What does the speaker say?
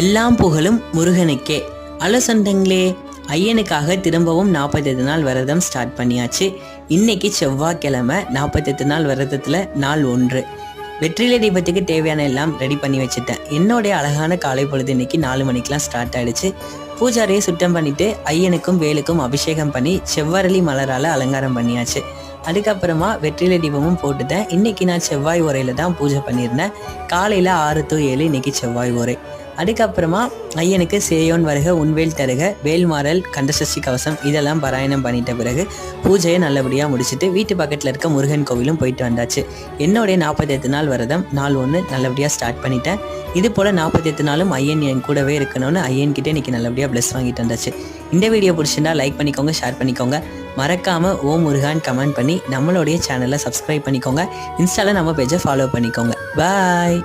எல்லாம் புகழும் முருகனுக்கே. அலசண்டங்களே, ஐயனுக்காக திரும்பவும் 48 நாள் விரதம் ஸ்டார்ட் பண்ணியாச்சு. இன்னைக்கு செவ்வாய்க்கிழமை. 48 நாள் விரதத்தில் நாள் 1. வெற்றிலை தீபத்துக்கு தேவையான எல்லாம் ரெடி பண்ணி வச்சுட்டேன். என்னுடைய அழகான காலை பொழுது இன்னைக்கு 4 மணிக்கெலாம் ஸ்டார்ட் ஆகிடுச்சு. பூஜாரியை சுத்தம் பண்ணிவிட்டு ஐயனுக்கும் வேலுக்கும் அபிஷேகம் பண்ணி செவ்வரளி மலரால் அலங்காரம் பண்ணியாச்சு. அதுக்கப்புறமா வெற்றிலை தீபமும் போட்டுட்டேன். இன்றைக்கி நான் செவ்வாய் உரையில் தான் பூஜை பண்ணியிருந்தேன். காலையில் 6 to 7 இன்றைக்கி செவ்வாய் உரை. அதுக்கப்புறமா ஐயனுக்கு சேயோன் வருக உன்வேல் தருக வேல்மாறல் கந்தசஷ்டி கவசம் இதெல்லாம் பாராயணம் பண்ணிட்ட பிறகு பூஜையை நல்லபடியாக முடிச்சுட்டு வீட்டு பக்கத்தில் இருக்க முருகன் கோவிலும் போயிட்டு வந்தாச்சு. என்னுடைய 48 நாள் விரதம் நாள் 1 நல்லபடியாக ஸ்டார்ட் பண்ணிட்டேன். இது போல் 48 நாளும் ஐயன் என் கூடவே இருக்கணும்னு ஐயன்கிட்ட இன்றைக்கி நல்லபடியாக ப்ளஸ் வாங்கிட்டு வந்தாச்சு. இந்த வீடியோ பிடிச்சிருந்தா லைக் பண்ணிக்கோங்க, ஷேர் பண்ணிக்கோங்க. மறக்காமல் ஓம் முருகான் கமெண்ட் பண்ணி நம்மளுடைய சேனலை சப்ஸ்கிரைப் பண்ணிக்கோங்க. இன்ஸ்டாவில் நம்ம பேஜை ஃபாலோ பண்ணிக்கோங்க. பாய்.